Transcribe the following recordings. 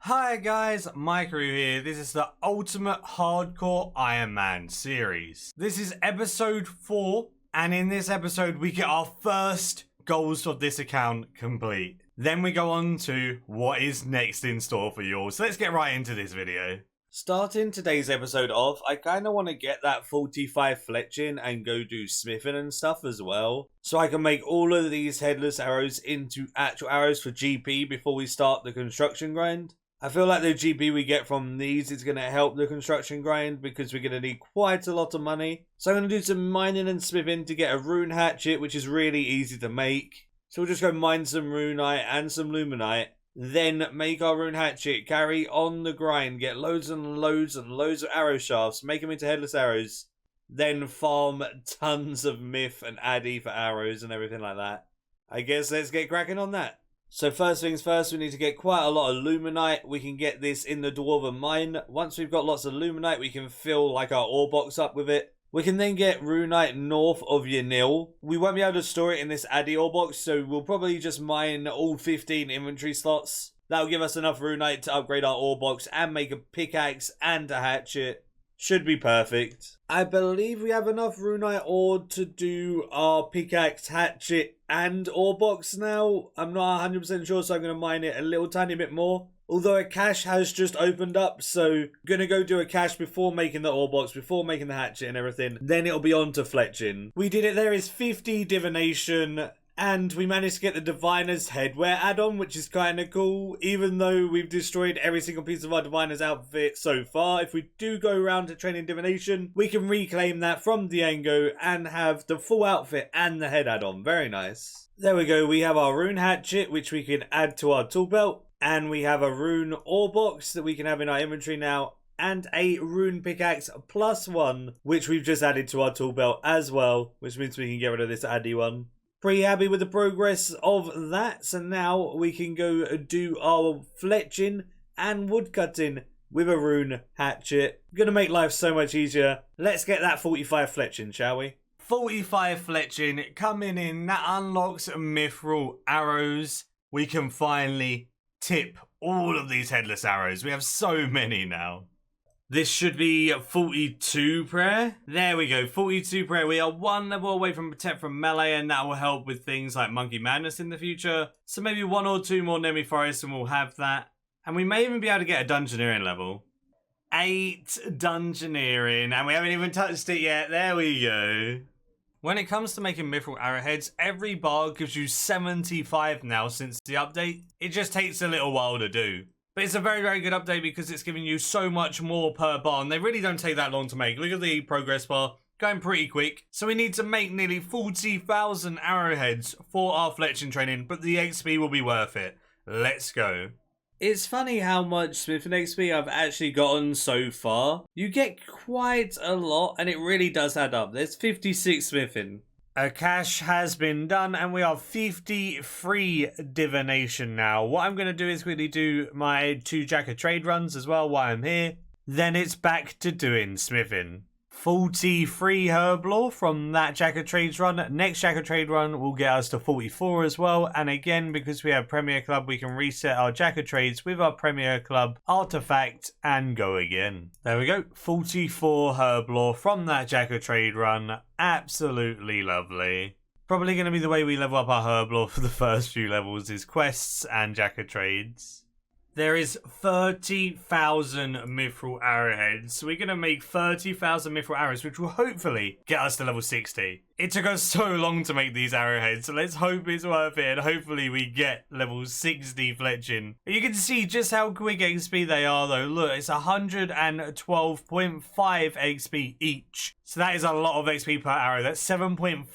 Hi guys, Maikeru here. This is the Ultimate Hardcore Iron Man series. This is episode 4, and in this episode we get our first goals of this account complete. Then we go on to what is next in store for you all. So let's get right into this video. Starting today's episode off, I kind of want to get that 45 fletching and go do smithing and stuff as well. So I can make all of these headless arrows into actual arrows for GP before we start the construction grind. I feel like the GP we get from these is going to help the construction grind because we're going to need quite a lot of money. So I'm going to do some mining and smithing to get a rune hatchet, which is really easy to make. So we'll just go mine some runite and some luminite. Then make our rune hatchet, carry on the grind, get loads and loads and loads of arrow shafts, make them into headless arrows. Then farm tons of myth and addy for arrows and everything like that. I guess let's get cracking on that. So first things first, we need to get quite a lot of luminite. We can get this in the dwarven mine. Once we've got lots of luminite, we can fill like our ore box up with it. We can then get runite north of Yanil. We won't be able to store it in this addy ore box, so we'll probably just mine all 15 inventory slots. That'll give us enough runite to upgrade our ore box and make a pickaxe and a hatchet. Should be perfect. I believe we have enough runite ore to do our pickaxe, hatchet, and ore box now. I'm not 100% sure, so I'm going to mine it a little tiny bit more. Although a cache has just opened up, so I'm going to go do a cache before making the ore box, before making the hatchet and everything. Then it'll be on to fletching. We did it. There is 50 divination. And we managed to get the Diviner's Headwear add-on, which is kind of cool. Even though we've destroyed every single piece of our Diviner's outfit so far, if we do go around to training Divination, we can reclaim that from Diango and have the full outfit and the head add-on. Very nice. There we go. We have our rune hatchet, which we can add to our tool belt. And we have a rune ore box that we can have in our inventory now. And a rune pickaxe +1, which we've just added to our tool belt as well, which means we can get rid of this addy one. Pretty happy with the progress of that, so now we can go do our fletching and woodcutting with a rune hatchet. Gonna make life so much easier. Let's get that 45 fletching, shall we? 45 fletching coming in. That unlocks mithril arrows. We can finally tip all of these headless arrows. We have so many now. This should be 42 prayer. There we go, 42 prayer. We are 1 level away from protect from melee, and that will help with things like monkey madness in the future. So maybe 1 or 2 more Nemi Forest and we'll have that. And we may even be able to get a dungeoneering level. 8 dungeoneering, and we haven't even touched it yet. There we go. When it comes to making mithril arrowheads, every bar gives you 75 now since the update. It just takes a little while to do. But it's a very, very good update because it's giving you so much more per bar, and they really don't take that long to make. Look at the progress bar, going pretty quick. So we need to make nearly 40,000 arrowheads for our fletching training, but the XP will be worth it. Let's go. It's funny how much smithing XP I've actually gotten so far. You get quite a lot, and it really does add up. There's 56 smithing. A cache has been done and we are 53 divination now. What I'm going to do is quickly do my 2 Jack of Trade runs as well while I'm here. Then it's back to doing smithing. 43 herb lore from that Jack of Trades run. Next Jack of Trade run will get us to 44 as well. And again, because we have Premier Club, we can reset our Jack of Trades with our Premier Club artifact and go again. There we go. 44 herb lore from that Jack of Trade run. Absolutely lovely. Probably going to be the way we level up our herb lore for the first few levels is quests and Jack of Trades. There is 30,000 mithril arrowheads. So we're going to make 30,000 mithril arrows, which will hopefully get us to level 60. It took us so long to make these arrowheads, so let's hope it's worth it, and hopefully we get level 60 fletching. You can see just how quick XP they are though. Look, it's 112.5 XP each. So that is a lot of XP per arrow. That's 7.5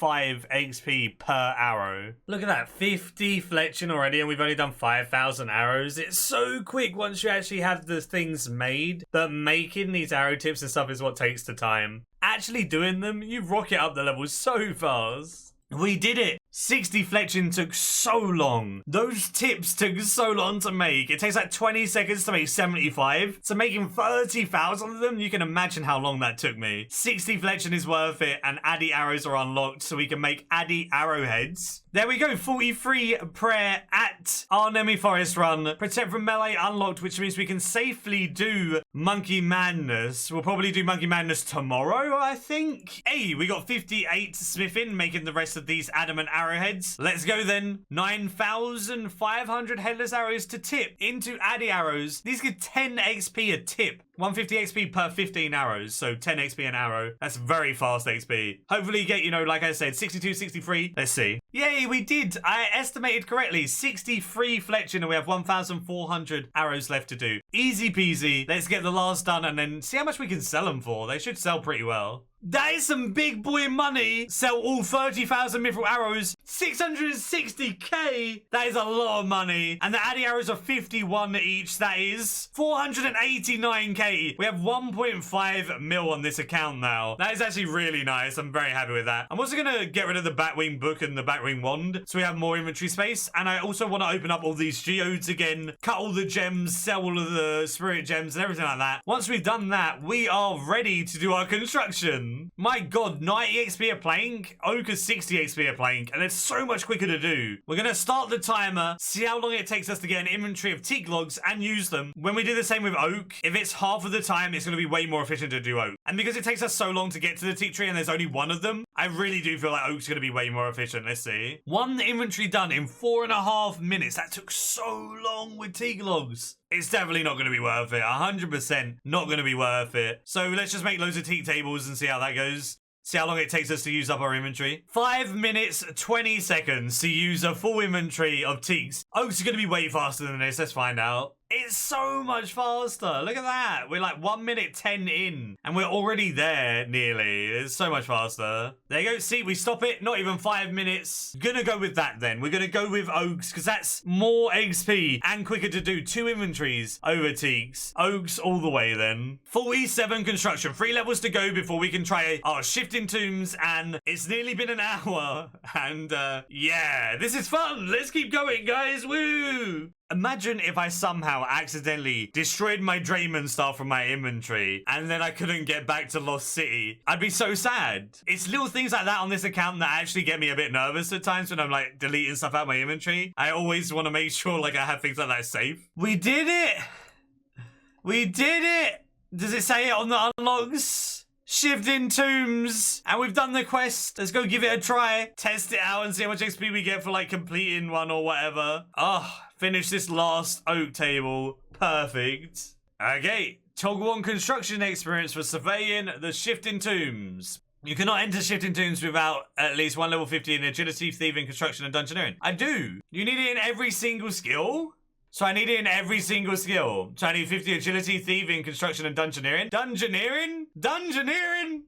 XP per arrow. Look at that, 50 fletching already, and we've only done 5,000 arrows. It's so quick once you actually have the things made, but making these arrow tips and stuff is what takes the time. Actually doing them, you rocket up the levels so fast. We did it! 60 fletching took so long. Those tips took so long to make. It takes like 20 seconds to make 75. So making 30,000 of them, you can imagine how long that took me. 60 fletching is worth it, and Addy arrows are unlocked so we can make Addy arrowheads. There we go, 43 prayer at our Nemi Forest run. Protect from melee unlocked, which means we can safely do Monkey Madness. We'll probably do Monkey Madness tomorrow, I think. Hey, we got 58 smithing, making the rest of these adamant arrowheads. Let's go then. 9,500 headless arrows to tip into Addy arrows. These get 10 XP a tip. 150 XP per 15 arrows, so 10 XP an arrow. That's very fast XP. Hopefully you get, you know, like I said, 62, 63. Let's see. Yay, we did. I estimated correctly. 63 fletching, and we have 1,400 arrows left to do. Easy peasy. Let's get the last done and then see how much we can sell them for. They should sell pretty well. That is some big boy money. Sell all 30,000 mithril arrows. 660k. That is a lot of money. And the Addy arrows are 51 each. That is 489k. We have 1.5 mil on this account now. That is actually really nice. I'm very happy with that. I'm also going to get rid of the Batwing book and the Batwing wand so we have more inventory space. And I also want to open up all these geodes again. Cut all the gems. Sell all of the spirit gems and everything like that. Once we've done that, we are ready to do our construction. My god, 90 XP a plank, Oak is 60 XP a plank, and it's so much quicker to do. We're going to start the timer, see how long it takes us to get an inventory of teak logs and use them. When we do the same with Oak, if it's half of the time, it's going to be way more efficient to do Oak. And because it takes us so long to get to the teak tree and there's only one of them, I really do feel like Oak's going to be way more efficient. Let's see. One inventory done in 4.5 minutes. That took so long with teak logs. It's definitely not going to be worth it. 100% not going to be worth it. So let's just make loads of teak tables and see how that goes. See how long it takes us to use up our inventory. 5 minutes, 20 seconds to use a full inventory of teaks. Oak's going to be way faster than this. Let's find out. It's so much faster. Look at that. We're like 1 minute 10 in and we're already there nearly. It's so much faster. There you go. See, we stop it. Not even 5 minutes. Gonna go with that then. We're gonna go with Oaks because that's more XP and quicker to do. 2 inventories over teaks. Oaks all the way then. 47 construction. 3 levels to go before we can try our shifting tombs, and it's nearly been an hour. And yeah, this is fun. Let's keep going, guys. Woo! Imagine if I somehow accidentally destroyed my Draymond stuff from my inventory and then I couldn't get back to Lost City. I'd be so sad. It's little things like that on this account that actually get me a bit nervous at times when I'm like deleting stuff out of my inventory. I always want to make sure like I have things like that safe. We did it! We did it! Does it say it on the unlocks? Shifting tombs, and we've done the quest. Let's go give it a try, test it out and see how much XP we get for like completing one or whatever. Oh, finish this last oak table. Perfect. Okay, toggle on construction experience for surveying the shifting tombs. You cannot enter shifting tombs without at least 1 level 50 in agility, thieving, construction, and dungeoneering. I do. You need it in every single skill? So I need it in every single skill. So I need 50 agility, thieving, construction, and dungeoneering. Dungeoneering? Dungeoneering?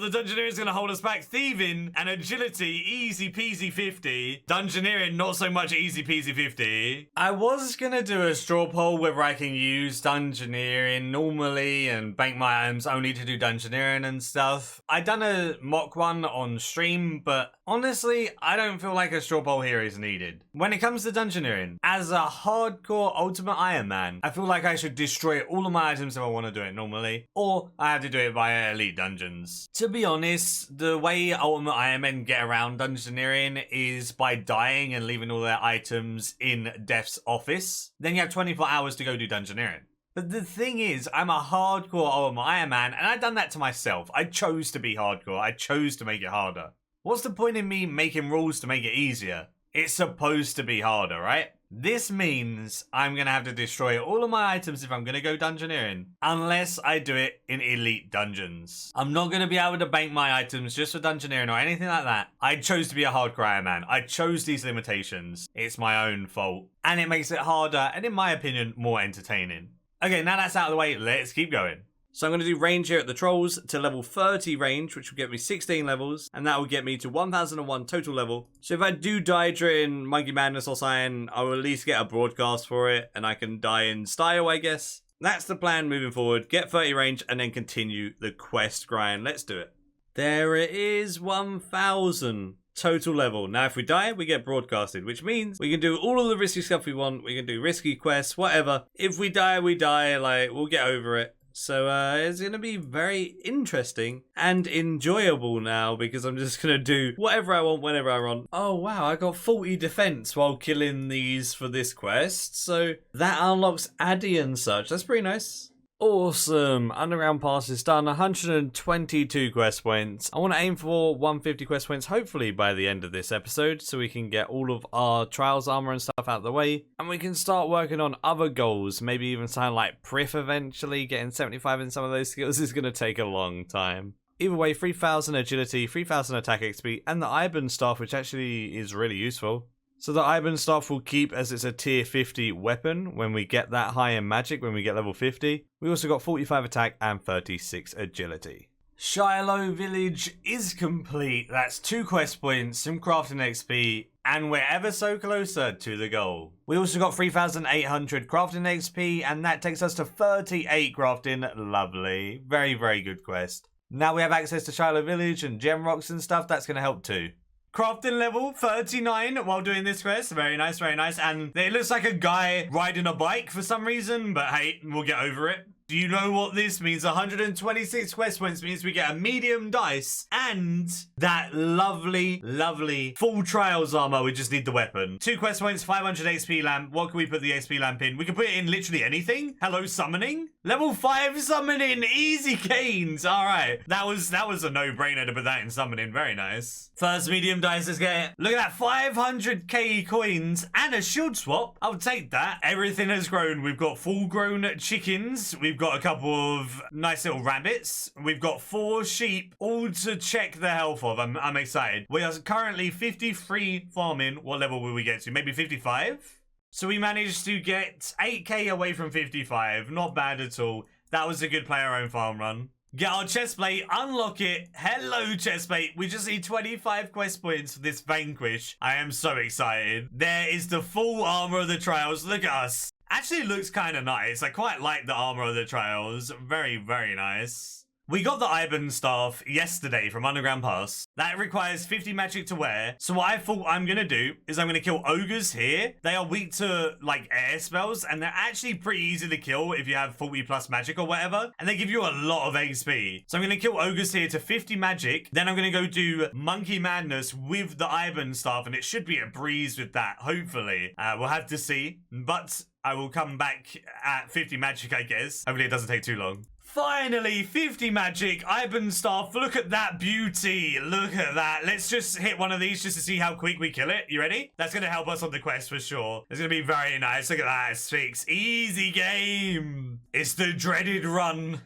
The dungeoneering is going to hold us back. Thieving and agility, easy peasy 50. Dungeoneering, not so much easy peasy 50. I was going to do a straw poll whether I can use dungeoneering normally and bank my items only to do dungeoneering and stuff. I done a mock one on stream, but honestly, I don't feel like a straw poll here is needed. When it comes to dungeoneering, as a hardcore ultimate Iron Man, I feel like I should destroy all of my items if I want to do it normally, or I have to do it via elite dungeons. To be honest, the way ultimate Iron Men get around dungeoneering is by dying and leaving all their items in Death's office. Then you have 24 hours to go do dungeoneering. But the thing is, I'm a hardcore ultimate Iron Man, and I've done that to myself. I chose to be hardcore. I chose to make it harder. What's the point in me making rules to make it easier? It's supposed to be harder, right? This means I'm going to have to destroy all of my items if I'm going to go dungeoneering, unless I do it in elite dungeons. I'm not going to be able to bank my items just for dungeoneering or anything like that. I chose to be a hardcore Iron Man. I chose these limitations. It's my own fault. And it makes it harder and, in my opinion, more entertaining. Okay, now that's out of the way, let's keep going. So I'm going to do range here at the Trolls to level 30 range, which will get me 16 levels, and that will get me to 1001 total level. So if I do die during Monkey Madness or something, I will at least get a broadcast for it, and I can die in style, I guess. That's the plan moving forward. Get 30 range, and then continue the quest grind. Let's do it. There it is, 1000. total level. Now, if we die, we get broadcasted, which means we can do all of the risky stuff we want. We can do risky quests, whatever. If we die, we die. Like, we'll get over it. So it's going to be very interesting and enjoyable now because I'm just going to do whatever I want whenever I want. Oh, wow. I got 40 defense while killing these for this quest. So that unlocks Addy and such. That's pretty nice. Awesome. Underground pass is done. 122 quest points. I want to aim for 150 quest points hopefully by the end of this episode so we can get all of our trials armor and stuff out of the way and we can start working on other goals, maybe even something like Prif eventually. Getting 75 in some of those skills is going to take a long time. Either way, 3000 agility, 3000 attack XP and the Iron staff, which actually is really useful. So the Iron staff will keep as it's a tier 50 weapon when we get that high in magic, when we get level 50. We also got 45 attack and 36 agility. Shiloh village is complete. That's 2 quest points, some crafting XP, and we're ever so closer to the goal. We also got 3800 crafting XP and that takes us to 38 crafting. Lovely. Very, very good quest. Now we have access to Shiloh village and gem rocks and stuff. That's going to help too. Crafting level 39 while doing this quest. Very nice, very nice. And it looks like a guy riding a bike for some reason, but hey, we'll get over it. Do you know what this means? 126 quest points means we get a medium dice and that lovely, lovely full trials armor. We just need the weapon. 2 quest points, 500 HP lamp. What can we put the HP lamp in? We can put it in literally anything. Hello, summoning. Level 5 summoning. Easy gains. All right. That was a no-brainer to put that in summoning. Very nice. First medium dice, let's get it. Look at that. 500k coins and a shield swap. I'll take that. Everything has grown. We've got full-grown chickens. We've got a couple of nice little rabbits. We've got 4 sheep, all to check the health of. I'm excited. We are currently 53 farming. What level will we get to? Maybe 55? So we managed to get 8k away from 55. Not bad at all. That was a good play our own farm run. Get our chest plate, unlock it. Hello, chest plate. We just need 25 quest points for this vanquish. I am so excited. There is the full armor of the trials. Look at us. Actually looks kind of nice. I quite like the armor of the trials. Very, very nice. We got the Iron staff yesterday from Underground Pass. That requires 50 magic to wear. So what I thought I'm going to do is I'm going to kill ogres here. They are weak to like air spells and they're actually pretty easy to kill if you have 40 plus magic or whatever. And they give you a lot of XP. So I'm going to kill ogres here to 50 magic. Then I'm going to go do Monkey Madness with the Iron staff and it should be a breeze with that, hopefully. We'll have to see. But I will come back at 50 magic, I guess. Hopefully it doesn't take too long. Finally, 50 magic, Iron staff. Look at that beauty. Look at that. Let's just hit one of these just to see how quick we kill it. You ready? That's going to help us on the quest for sure. It's going to be very nice. Look at that, Sphinx. Easy game. It's the dreaded run.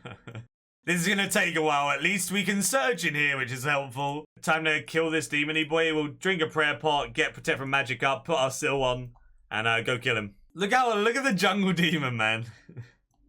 This is going to take a while. At least we can search in here, which is helpful. Time to kill this demony boy. We'll drink a prayer pot, get Protect from Magic up, put our seal on, and go kill him. Look at the jungle demon, man.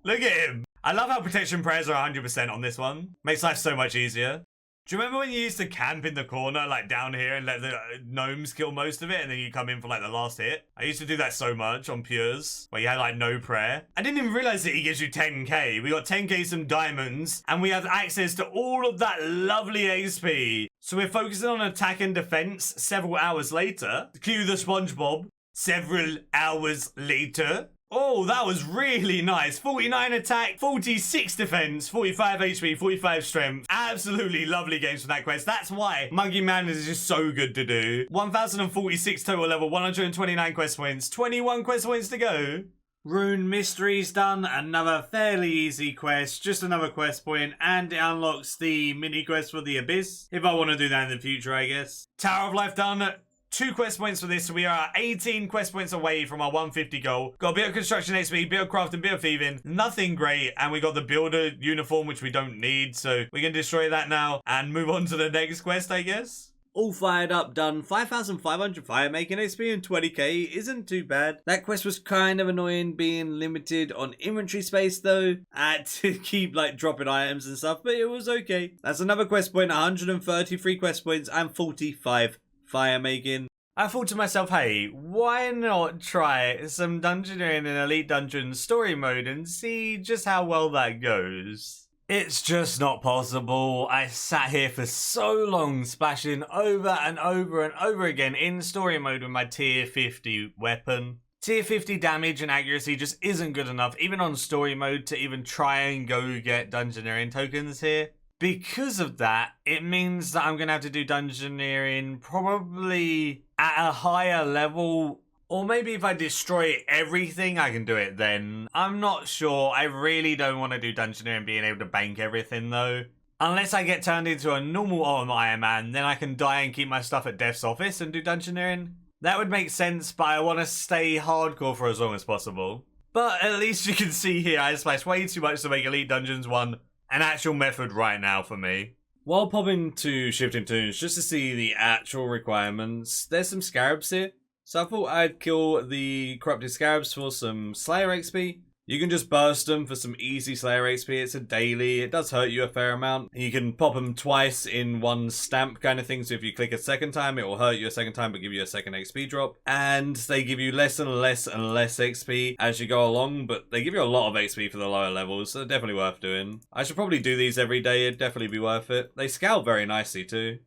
Look at him. I love how protection prayers are 100% on this one. Makes life so much easier. Do you remember when you used to camp in the corner, like down here, and let the gnomes kill most of it, and then you come in for like the last hit? I used to do that so much on Pures, where you had like no prayer. I didn't even realize that he gives you 10k. We got 10k some diamonds, and we have access to all of that lovely XP. So we're focusing on attack and defense several hours later. Cue the SpongeBob. Several hours later. Oh, that was really nice. 49 attack, 46 defense, 45 HP, 45 strength. Absolutely lovely games from that quest. That's why Monkey Madness is just so good to do. 1046 total level, 129 quest points, 21 quest points to go. Rune Mystery's done. Another fairly easy quest, just another quest point, and it unlocks the mini quest for the Abyss. If I want to do that in the future, I guess. Tower of Life done. 2 quest points for this, so we are 18 quest points away from our 150 goal. Got a bit of construction XP, bit of crafting, bit of thieving. Nothing great, and we got the builder uniform, which we don't need, so we can destroy that now and move on to the next quest, I guess. All fired up, done. 5,500 fire making XP and 20k isn't too bad. That quest was kind of annoying being limited on inventory space though. I had to keep like dropping items and stuff, but it was okay. That's another quest point, 133 quest points and 45 fire making. I thought to myself, hey, why not try some Dungeoneering in Elite Dungeons story mode and see just how well that goes? It's just not possible. I sat here for so long splashing over and over and over again in story mode with my tier 50 weapon. Tier 50 damage and accuracy just isn't good enough, even on story mode, to even try and go get Dungeoneering tokens here. Because of that, it means that I'm going to have to do Dungeoneering probably at a higher level. Or maybe if I destroy everything, I can do it then. I'm not sure. I really don't want to do Dungeoneering being able to bank everything though. Unless I get turned into a normal Iron Man, then I can die and keep my stuff at Death's office and do Dungeoneering. That would make sense, but I want to stay hardcore for as long as possible. But at least you can see here, I splashed way too much to make Elite Dungeons 1 an actual method right now for me. While popping to Shifting Toons just to see the actual requirements, there's some scarabs here. So I thought I'd kill the corrupted scarabs for some Slayer XP. You can just burst them for some easy Slayer XP. It's a daily. It does hurt you a fair amount. You can pop them twice in one stamp kind of thing. So if you click a second time, it will hurt you a second time, but give you a second XP drop. And they give you less and less and less XP as you go along, but they give you a lot of XP for the lower levels. So they're definitely worth doing. I should probably do these every day. It'd definitely be worth it. They scale very nicely too.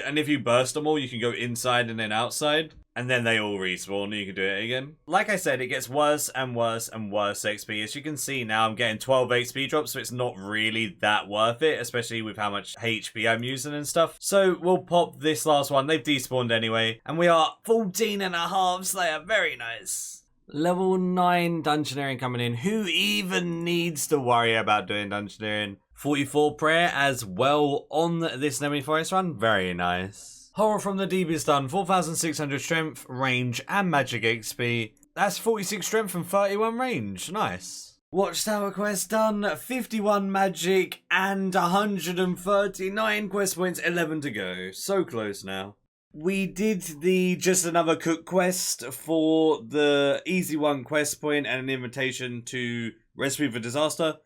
And if you burst them all, you can go inside and then outside. And then they all respawn and you can do it again. Like I said, it gets worse and worse and worse XP. As you can see now, I'm getting 12 XP drops, so it's not really that worth it, especially with how much HP I'm using and stuff. So we'll pop this last one. They've despawned anyway. And we are 14.5 Slayer. Very nice. Level 9 Dungeoneering coming in. Who even needs to worry about doing Dungeoneering? 44 prayer as well on this Nemini Forest run. Very nice. Horror from the Deep is done. 4,600 strength, range, and magic XP. That's 46 strength and 31 range. Nice. Watchtower quest done. 51 magic and 139 quest points. 11 to go. So close now. We did the Just Another Cook quest for the Easy One quest point and an invitation to Recipe for Disaster.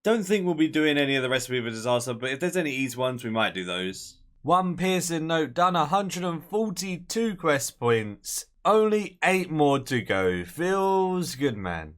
Don't think we'll be doing any of the Recipe for Disaster, but if there's any easy ones, we might do those. One piercing note done, 142 quest points. Only 8 more to go. Feels good, man.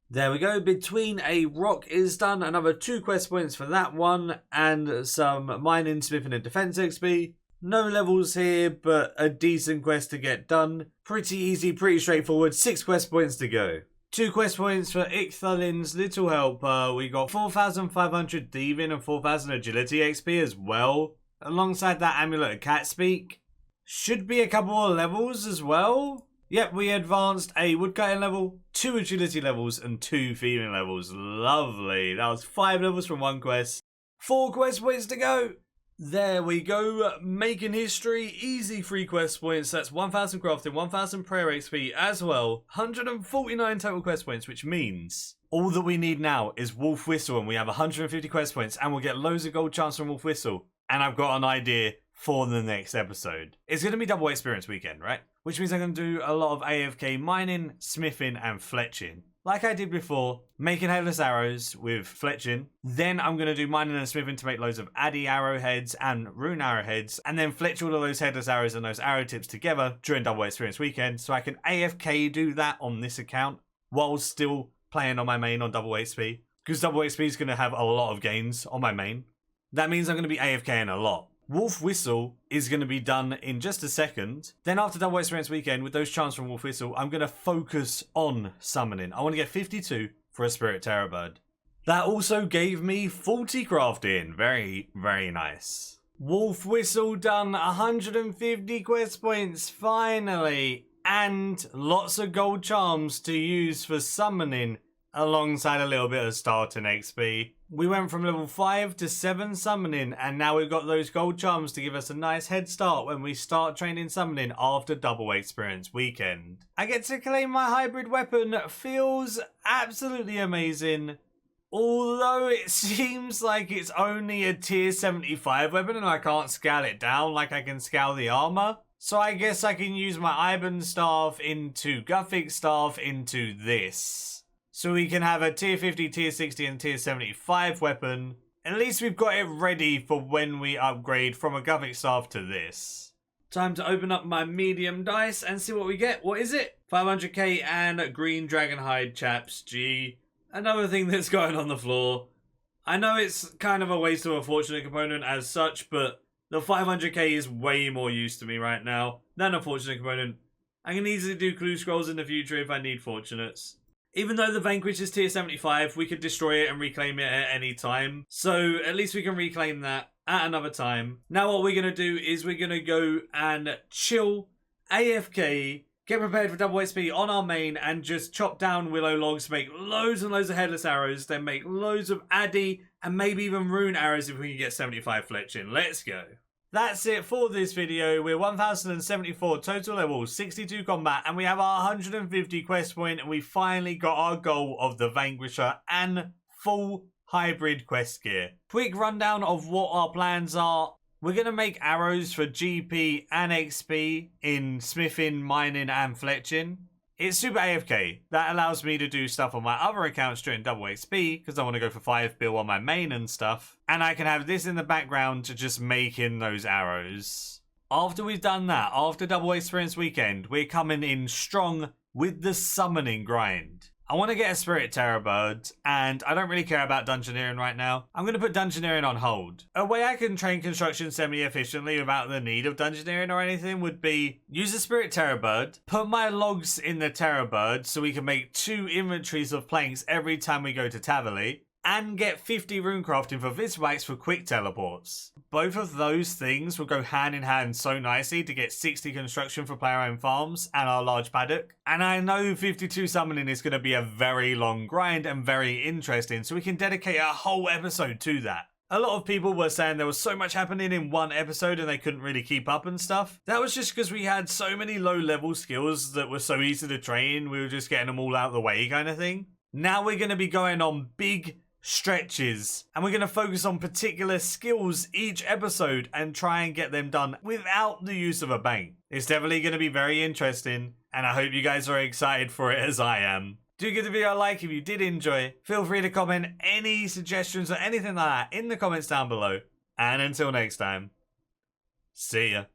There we go. Between a Rock is done. Another 2 quest points for that one. And some mining, smithing and defense XP. No levels here, but a decent quest to get done. Pretty easy, pretty straightforward. 6 quest points to go. 2 quest points for Ichthalin's Little Helper. We got 4,500 Thieving and 4,000 Agility XP as well. Alongside that Amulet of Cat Speak. Should be a couple more levels as well. Yep, we advanced a Woodcutting level, 2 Agility levels, and 2 Thieving levels. Lovely. That was 5 levels from 1 quest. 4 quest points to go. There we go. Making history. Easy 3 quest points. That's 1,000 crafting, 1,000 prayer XP as well. 149 total quest points, which means all that we need now is Wolf Whistle, and we have 150 quest points, and we'll get loads of gold chance from Wolf Whistle. And I've got an idea for the next episode. It's going to be double experience weekend, right? Which means I'm going to do a lot of AFK mining, smithing, and fletching. Like I did before, making headless arrows with fletching. Then I'm going to do mining and smithing to make loads of Addy arrowheads and rune arrowheads. And then fletch all of those headless arrows and those arrow tips together during double experience weekend. So I can AFK do that on this account while still playing on my main on double XP. Because double XP is going to have a lot of gains on my main. That means I'm going to be AFKing a lot. Wolf Whistle is going to be done in just a second. Then after Double Experience Weekend, with those chants from Wolf Whistle, I'm going to focus on summoning. I want to get 52 for a Spirit Terror Bird. That also gave me 40 crafting. Very, very nice. Wolf Whistle done, 150 quest points, finally. And lots of gold charms to use for summoning, alongside a little bit of starting XP. We went from level 5 to 7 summoning, and now we've got those gold charms to give us a nice head start when we start training summoning after double experience weekend. I get to claim my hybrid weapon. Feels absolutely amazing. Although it seems like it's only a tier 75 weapon and I can't scale it down like I can scale the armor. So I guess I can use my Iban staff into Guthic staff into this. So we can have a tier 50, tier 60 and tier 75 weapon. At least we've got it ready for when we upgrade from a Guthic staff to this. Time to open up my medium dice and see what we get. What is it? 500k and green dragon hide chaps. Gee. Another thing that's going on the floor. I know it's kind of a waste of a fortunate component as such, but the 500k is way more use to me right now than a fortunate component. I can easily do clue scrolls in the future if I need fortunates. Even though the Vanquish is tier 75, we could destroy it and reclaim it at any time. So at least we can reclaim that at another time. Now what we're going to do is we're going to go and chill, AFK, get prepared for double XP on our main and just chop down willow logs, make loads and loads of headless arrows, then make loads of addy and maybe even rune arrows if we can get 75 fletching. Let's go. That's it for this video. We're 1074 total levels, 62 combat, and we have our 150 quest point, and we finally got our goal of the Vanquisher and full hybrid quest gear. Quick rundown of what our plans are. We're going to make arrows for GP and XP in smithing, mining, and fletching. It's super AFK. That allows me to do stuff on my other accounts during double XP because I want to go for 5 bill on my main and stuff. And I can have this in the background to just make in those arrows. After we've done that, after double experience weekend, we're coming in strong with the summoning grind. I want to get a Spirit Terror Bird, and I don't really care about Dungeoneering right now. I'm going to put Dungeoneering on hold. A way I can train construction semi-efficiently without the need of Dungeoneering or anything would be use a Spirit Terror Bird, put my logs in the Terror Bird so we can make 2 inventories of planks every time we go to Tavali, and get 50 rune crafting for Viswax for quick teleports. Both of those things will go hand in hand so nicely to get 60 construction for player-owned farms and our large paddock. And I know 52 summoning is going to be a very long grind and very interesting, so we can dedicate a whole episode to that. A lot of people were saying there was so much happening in one episode and they couldn't really keep up and stuff. That was just because we had so many low-level skills that were so easy to train, we were just getting them all out of the way kind of thing. Now we're going to be going on big stretches and we're going to focus on particular skills each episode and try and get them done without the use of a bank. It's definitely going to be very interesting and I hope you guys are excited for it as I am. Do give the video a like if you did enjoy. Feel free to comment any suggestions or anything like that in the comments down below. And until next time, see ya.